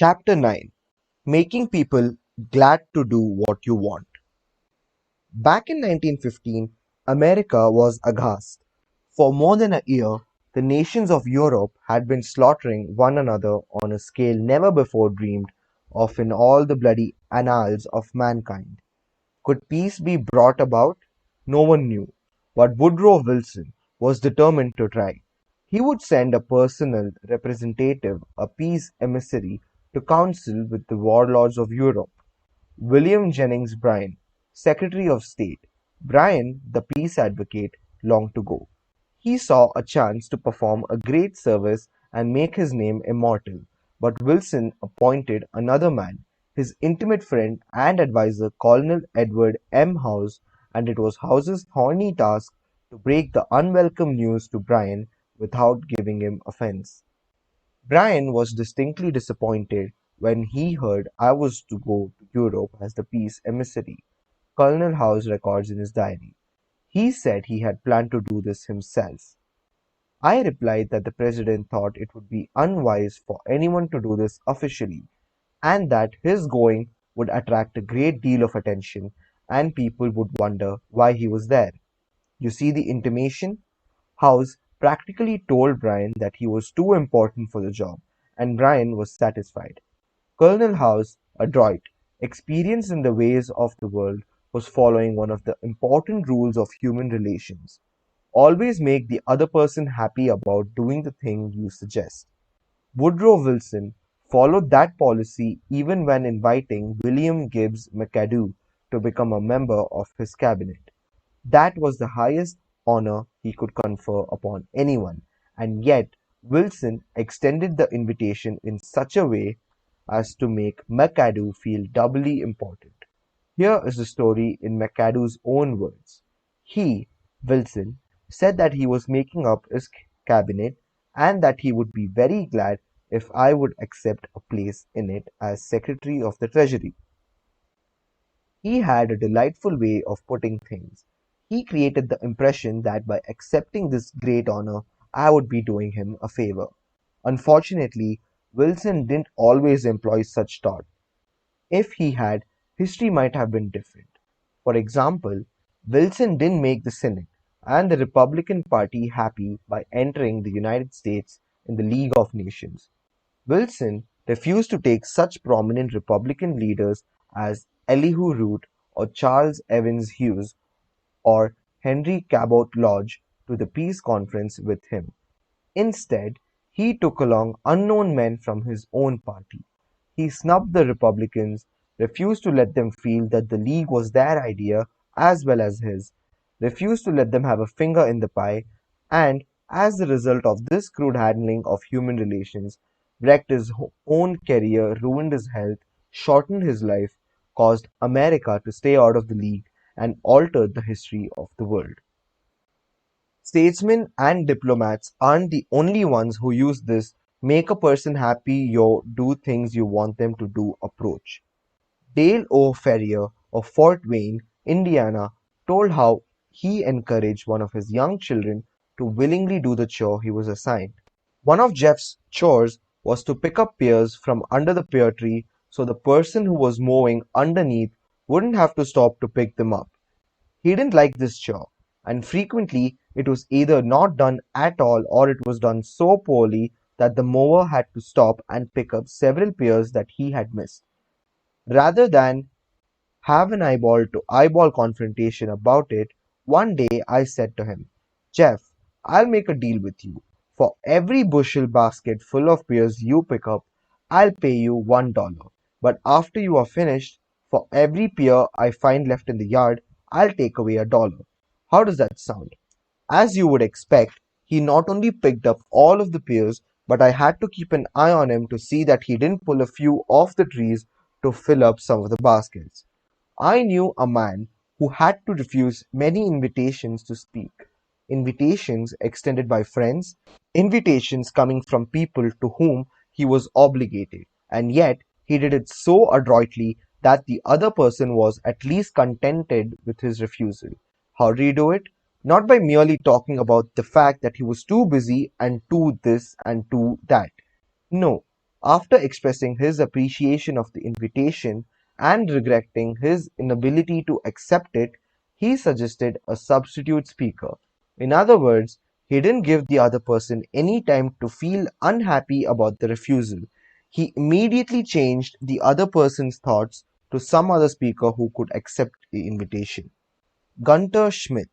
Chapter 9, Making People Glad to Do What You Want. Back in 1915, America was aghast. For more than a year, the nations of Europe had been slaughtering one another on a scale never before dreamed of in all the bloody annals of mankind. Could peace be brought about? No one knew, but Woodrow Wilson was determined to try. He would send a personal representative, a peace emissary, to counsel with the warlords of Europe. William Jennings Bryan, Secretary of State. Bryan, the peace advocate, longed to go. He saw a chance to perform a great service and make his name immortal, but Wilson appointed another man, his intimate friend and adviser Colonel Edward M. House, and it was House's thorny task to break the unwelcome news to Bryan without giving him offense. Bryan was distinctly disappointed when he heard I was to go to Europe as the peace emissary, Colonel House records in his diary. He said he had planned to do this himself. I replied that the president thought it would be unwise for anyone to do this officially, and that his going would attract a great deal of attention and people would wonder why he was there. You see the intimation? House practically told Bryan that he was too important for the job, and Bryan was satisfied. Colonel House, adroit, experienced in the ways of the world, was following one of the important rules of human relations. Always make the other person happy about doing the thing you suggest. Woodrow Wilson followed that policy even when inviting William Gibbs McAdoo to become a member of his cabinet. That was the highest honor he could confer upon anyone, and yet Wilson extended the invitation in such a way as to make McAdoo feel doubly important. Here is the story in McAdoo's own words. He, Wilson, said that he was making up his cabinet and that he would be very glad if I would accept a place in it as Secretary of the Treasury. He had a delightful way of putting things. He created the impression that by accepting this great honor, I would be doing him a favor. Unfortunately, Wilson didn't always employ such thought. If he had, history might have been different. For example, Wilson didn't make the Senate and the Republican Party happy by entering the United States in the League of Nations. Wilson refused to take such prominent Republican leaders as Elihu Root or Charles Evans Hughes or Henry Cabot Lodge to the peace conference with him. Instead, he took along unknown men from his own party. He snubbed the Republicans, refused to let them feel that the League was their idea as well as his, refused to let them have a finger in the pie, and, as the result of this crude handling of human relations, wrecked his own career, ruined his health, shortened his life, caused America to stay out of the League, and altered the history of the world. Statesmen and diplomats aren't the only ones who use this make a person happy you do things you want them to do approach. Dale O. Ferrier of Fort Wayne, Indiana, told how he encouraged one of his young children to willingly do the chore he was assigned. One of Jeff's chores was to pick up pears from under the pear tree so the person who was mowing underneath wouldn't have to stop to pick them up. He didn't like this chore, and frequently it was either not done at all or it was done so poorly that the mower had to stop and pick up several pears that he had missed. Rather than have an eyeball to eyeball confrontation about it, one day I said to him, Jeff, I'll make a deal with you. For every bushel basket full of pears you pick up, I'll pay you $1. But after you are finished, for every pear I find left in the yard, I'll take away $1. How does that sound? As you would expect, he not only picked up all of the pears, but I had to keep an eye on him to see that he didn't pull a few off the trees to fill up some of the baskets. I knew a man who had to refuse many invitations to speak, invitations extended by friends, invitations coming from people to whom he was obligated, and yet he did it so adroitly that the other person was at least contented with his refusal. How did he do it? Not by merely talking about the fact that he was too busy and too this and too that. No, After expressing his appreciation of the invitation and regretting his inability to accept it, he suggested a substitute speaker. In other words, he didn't give the other person any time to feel unhappy about the refusal. He immediately changed the other person's thoughts to some other speaker who could accept the invitation. Gunter Schmidt,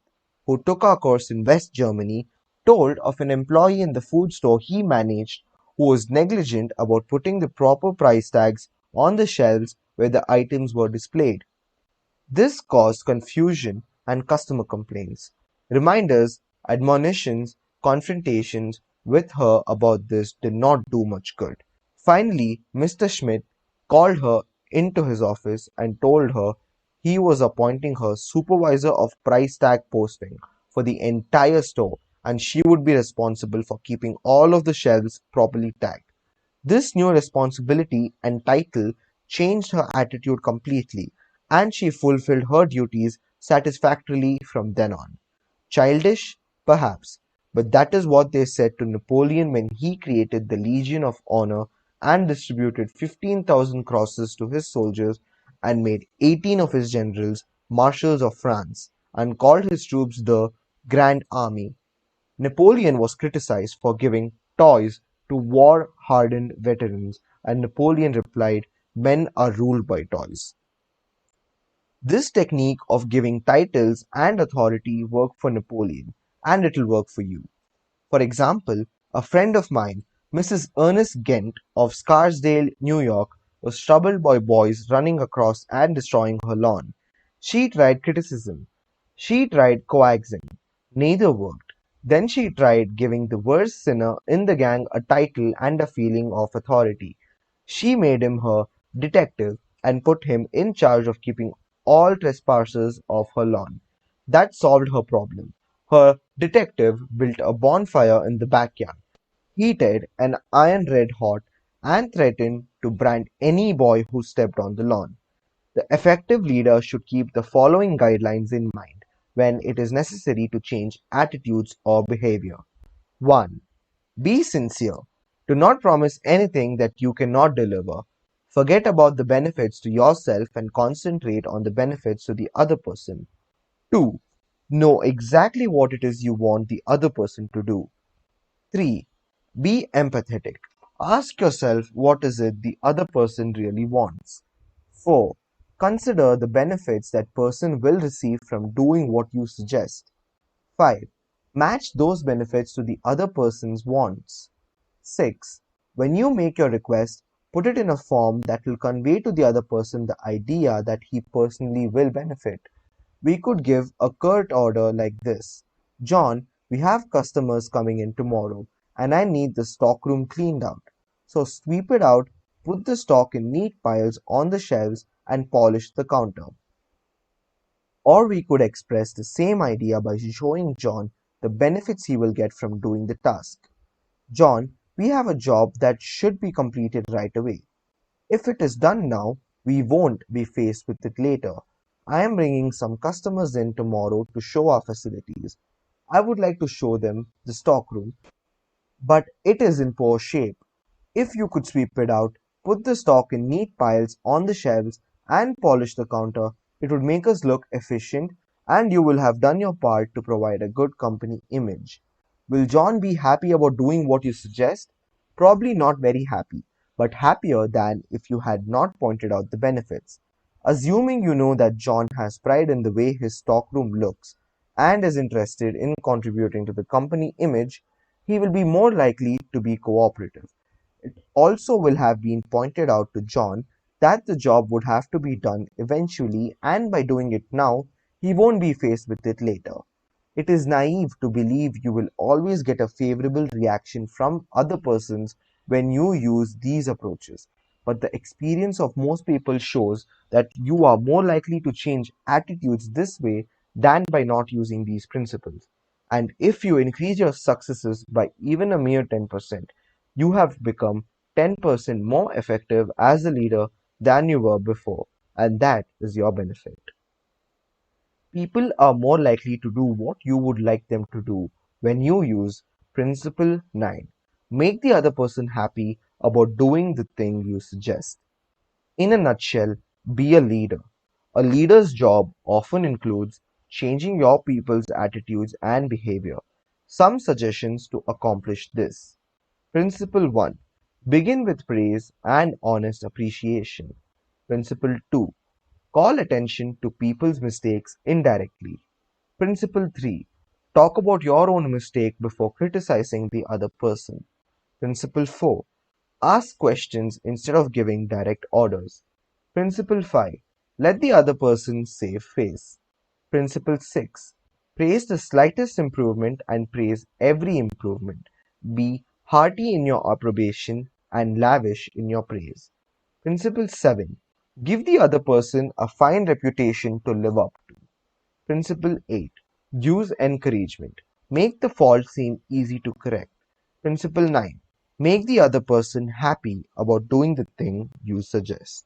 who took our course in West Germany, told of an employee in the food store he managed who was negligent about putting the proper price tags on the shelves where the items were displayed. This caused confusion and customer complaints. Reminders, admonitions, confrontations with her about this did not do much good. Finally, Mr. Schmidt called her into his office and told her he was appointing her supervisor of price tag posting for the entire store and she would be responsible for keeping all of the shelves properly tagged. This new responsibility and title changed her attitude completely, and she fulfilled her duties satisfactorily from then on. Childish? Perhaps, but that is what they said to Napoleon when he created the Legion of Honor and distributed 15,000 crosses to his soldiers and made 18 of his generals marshals of France and called his troops the Grand Army. Napoleon was criticized for giving toys to war-hardened veterans, and Napoleon replied, "Men are ruled by toys." This technique of giving titles and authority worked for Napoleon, and it'll work for you. For example, a friend of mine, Mrs. Ernest Gent of Scarsdale, New York, was troubled by boys running across and destroying her lawn. She tried criticism. She tried coaxing. Neither worked. Then she tried giving the worst sinner in the gang a title and a feeling of authority. She made him her detective and put him in charge of keeping all trespassers off her lawn. That solved her problem. Her detective built a bonfire in the backyard, heated and iron red hot, and threatened to brand any boy who stepped on the lawn. The effective leader should keep the following guidelines in mind when it is necessary to change attitudes or behavior. 1. Be sincere. Do not promise anything that you cannot deliver. Forget about the benefits to yourself and concentrate on the benefits to the other person. 2. Know exactly what it is you want the other person to do. 3. Be empathetic. Ask yourself what is it the other person really wants. 4. Consider the benefits that person will receive from doing what you suggest. 5. Match those benefits to the other person's wants. 6. When you make your request, put it in a form that will convey to the other person the idea that he personally will benefit. We could give a curt order like this: John, we have customers coming in tomorrow, and I need the stockroom cleaned out. So sweep it out, put the stock in neat piles on the shelves, and polish the counter. Or we could express the same idea by showing John the benefits he will get from doing the task. John, we have a job that should be completed right away. If it is done now, we won't be faced with it later. I am bringing some customers in tomorrow to show our facilities. I would like to show them the stockroom, but it is in poor shape. If you could sweep it out, put the stock in neat piles on the shelves, and polish the counter, it would make us look efficient, and you will have done your part to provide a good company image. Will John be happy about doing what you suggest? Probably not very happy, but happier than if you had not pointed out the benefits. Assuming you know that John has pride in the way his stockroom looks and is interested in contributing to the company image, he will be more likely to be cooperative. It also will have been pointed out to John that the job would have to be done eventually, and by doing it now, he won't be faced with it later. It is naive to believe you will always get a favorable reaction from other persons when you use these approaches, but the experience of most people shows that you are more likely to change attitudes this way than by not using these principles. And if you increase your successes by even a mere 10%, you have become 10% more effective as a leader than you were before, and that is your benefit. People are more likely to do what you would like them to do when you use Principle 9. Make the other person happy about doing the thing you suggest. In a nutshell, be a leader. A leader's job often includes changing your people's attitudes and behavior. Some suggestions to accomplish this. Principle 1. Begin with praise and honest appreciation. Principle 2. Call attention to people's mistakes indirectly. Principle 3. Talk about your own mistake before criticizing the other person. Principle 4. Ask questions instead of giving direct orders. Principle 5. Let the other person save face. Principle 6. Praise the slightest improvement and praise every improvement. Be hearty in your approbation and lavish in your praise. Principle 7. Give the other person a fine reputation to live up to. Principle 8. Use encouragement. Make the fault seem easy to correct. Principle 9. Make the other person happy about doing the thing you suggest.